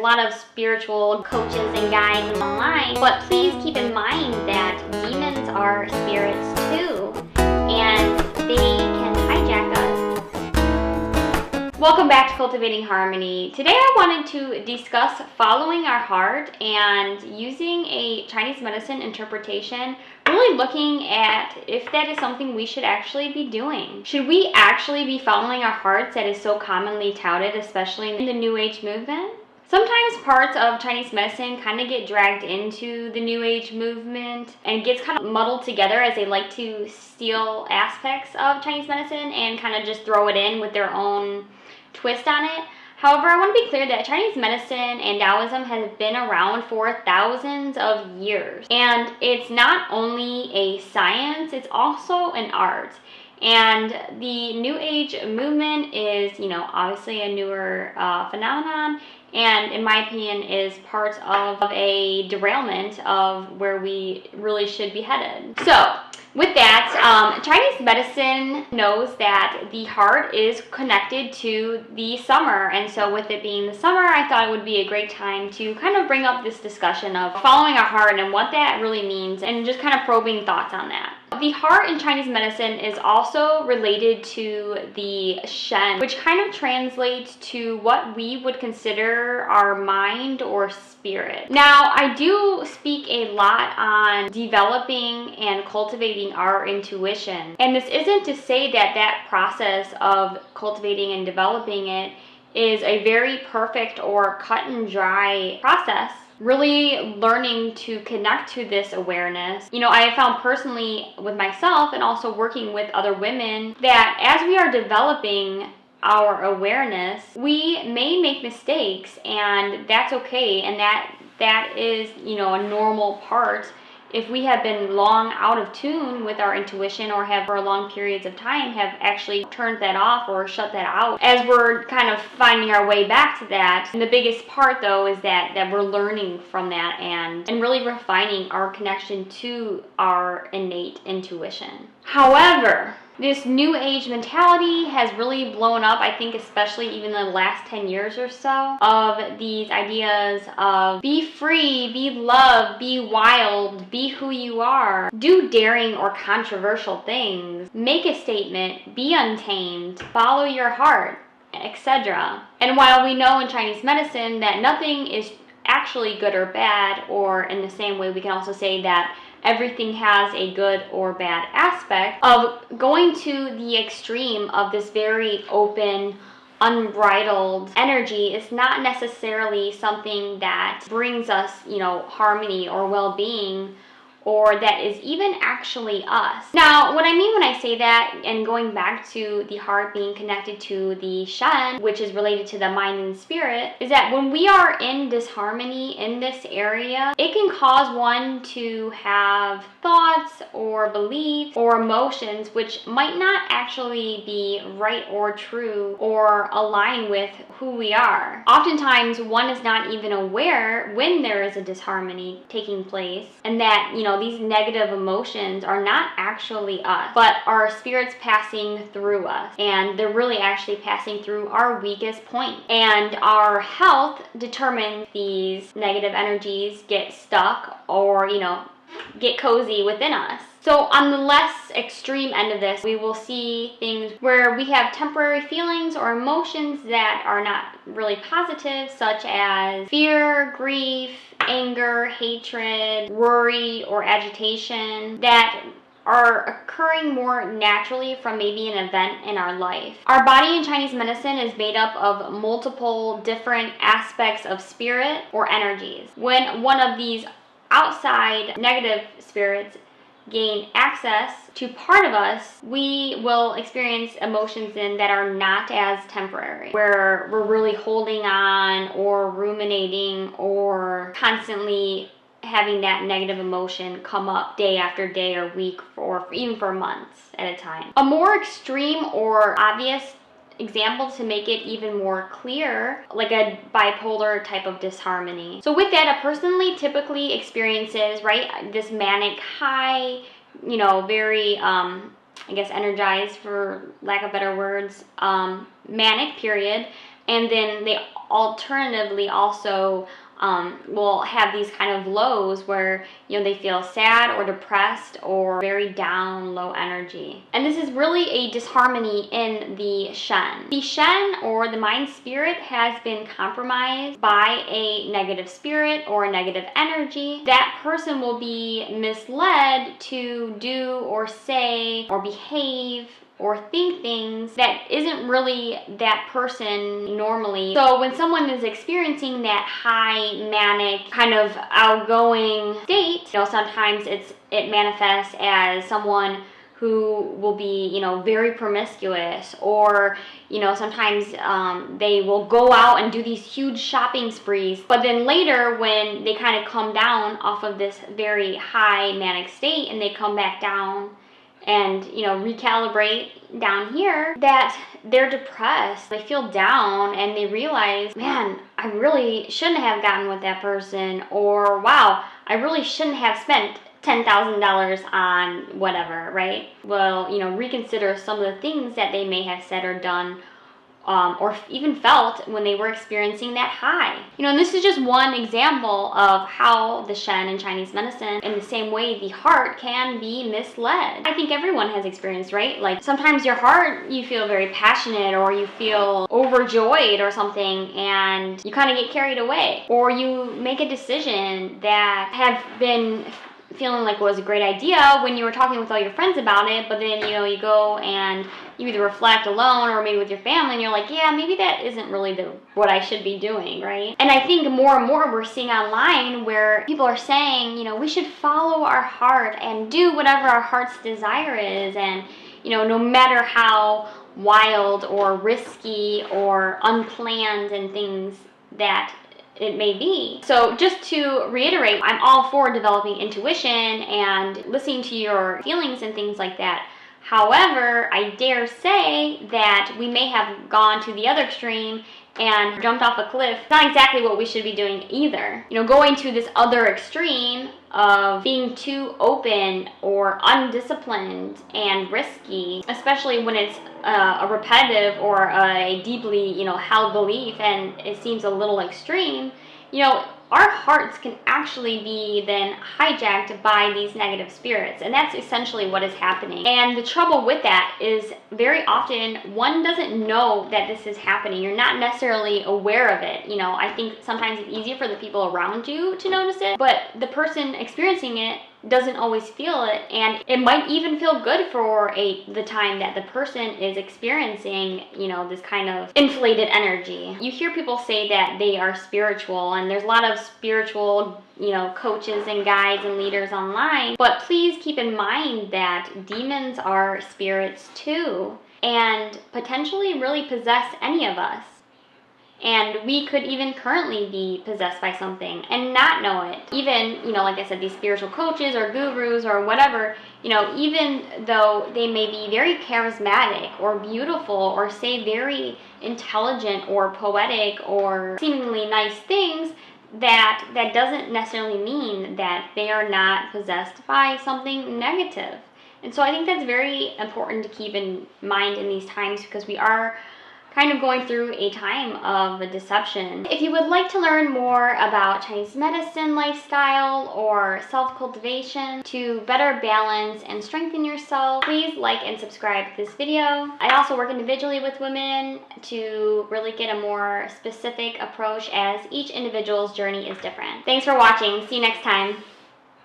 a lot of spiritual coaches and guides online, but please keep in mind that demons are spirits too, and they can hijack us. Welcome back to Cultivating Harmony. Today I wanted to discuss following our heart and using a Chinese medicine interpretation, really looking at if that is something we should actually be doing. Should we actually be following our hearts that is so commonly touted, especially in the New Age movement? Sometimes parts of Chinese medicine kind of get dragged into the New Age movement and gets kind of muddled together as they like to steal aspects of Chinese medicine and kind of just throw it in with their own twist on it. However, I want to be clear that Chinese medicine and Taoism has been around for thousands of years. And it's not only a science, it's also an art. And the New Age movement is, obviously a newer phenomenon, and in my opinion is part of a derailment of where we really should be headed. So, with that, Chinese medicine knows that the heart is connected to the summer, and so with it being the summer, I thought it would be a great time to kind of bring up this discussion of following our heart and what that really means, and just kind of probing thoughts on that. The heart in Chinese medicine is also related to the Shen, which kind of translates to what we would consider our mind or spirit. Now, I do speak a lot on developing and cultivating our intuition. And this isn't to say that that process of cultivating and developing it is a very perfect or cut and dry process. Really learning to connect to this awareness. I have found personally with myself and also working with other women that as we are developing our awareness, we may make mistakes, and that's okay, and that is, a normal part. If we have been long out of tune with our intuition or have for long periods of time have actually turned that off or shut that out as we're kind of finding our way back to that. And the biggest part though is that we're learning from that and really refining our connection to our innate intuition. However, this New Age mentality has really blown up, I think, especially even the last 10 years or so, of these ideas of be free, be loved, be wild, be who you are, do daring or controversial things, make a statement, be untamed, follow your heart, etc. And while we know in Chinese medicine that nothing is actually good or bad, or in the same way we can also say that everything has a good or bad aspect, of going to the extreme of this very open, unbridled energy is not necessarily something that brings us, harmony or well-being, or that is even actually us. Now, what I mean when I say that, and going back to the heart being connected to the Shen, which is related to the mind and spirit, is that when we are in disharmony in this area, it can cause one to have thoughts or beliefs or emotions which might not actually be right or true or align with who we are. Oftentimes, one is not even aware when there is a disharmony taking place, and that, these negative emotions are not actually us, but our spirits passing through us. And they're really actually passing through our weakest point. And our health determines these negative energies get stuck or, get cozy within us. So on the less extreme end of this, we will see things where we have temporary feelings or emotions that are not really positive, such as fear, grief, anger, hatred, worry, or agitation that are occurring more naturally from maybe an event in our life. Our body in Chinese medicine is made up of multiple different aspects of spirit or energies. When one of these outside negative spirits gain access to part of us, we will experience emotions that are not as temporary, where we're really holding on or ruminating or constantly having that negative emotion come up day after day or week or even for months at a time. A more extreme or obvious example to make it even more clear, like a bipolar type of disharmony. So with that, a person typically experiences, this manic high, very, energized for lack of better words, manic period, And then they alternatively also will have these kind of lows where, you know, they feel sad or depressed or very down, low energy. And this is really a disharmony in the Shen. The Shen, or the mind spirit, has been compromised by a negative spirit or a negative energy. That person will be misled to do or say or behave or think things that isn't really that person normally. So when someone is experiencing that high manic kind of outgoing state, you know, sometimes it manifests as someone who will be, you know, very promiscuous, or, you know, sometimes they will go out and do these huge shopping sprees. But then later, when they kind of come down off of this very high manic state and they come back down and, you know, recalibrate down here, that they're depressed, they feel down, and they realize, man, I really shouldn't have gotten with that person, or wow, I really shouldn't have spent $10,000 on whatever, right? Well, you know, reconsider some of the things that they may have said or done, or even felt when they were experiencing that high. You know, and this is just one example of how the Shen in Chinese medicine, in the same way the heart can be misled. I think everyone has experienced, right? Like sometimes your heart, you feel very passionate, or you feel overjoyed or something, and you kind of get carried away. Or you make a decision that have been feeling like it was a great idea when you were talking with all your friends about it, but then, you know, you go and you either reflect alone or maybe with your family, and you're like, yeah, maybe that isn't really what I should be doing, right? And I think more and more we're seeing online where people are saying, you know, we should follow our heart and do whatever our heart's desire is, and, you know, no matter how wild or risky or unplanned and things that it may be. So just to reiterate, I'm all for developing intuition and listening to your feelings and things like that. However, I dare say that we may have gone to the other extreme and jumped off a cliff. It's not exactly what we should be doing either. You know, going to this other extreme of being too open or undisciplined and risky, especially when it's a repetitive or a deeply, you know, held belief and it seems a little extreme, you know, our hearts can actually be then hijacked by these negative spirits, and that's essentially what is happening. And the trouble with that is very often one doesn't know that this is happening. You're not necessarily aware of it. You know, I think sometimes it's easier for the people around you to notice it, but the person experiencing it doesn't always feel it, and it might even feel good for the time that the person is experiencing, you know, this kind of inflated energy. You hear people say that they are spiritual, and there's a lot of spiritual, you know, coaches and guides and leaders online, but please keep in mind that demons are spirits too, and potentially really possess any of us. And we could even currently be possessed by something and not know it. Even, you know, like I said, these spiritual coaches or gurus or whatever, you know, even though they may be very charismatic or beautiful or say very intelligent or poetic or seemingly nice things, that doesn't necessarily mean that they are not possessed by something negative. And so I think that's very important to keep in mind in these times, because we are kind of going through a time of deception. If you would like to learn more about Chinese medicine lifestyle or self-cultivation to better balance and strengthen yourself, please like and subscribe to this video. I also work individually with women to really get a more specific approach, as each individual's journey is different. Thanks for watching. See you next time.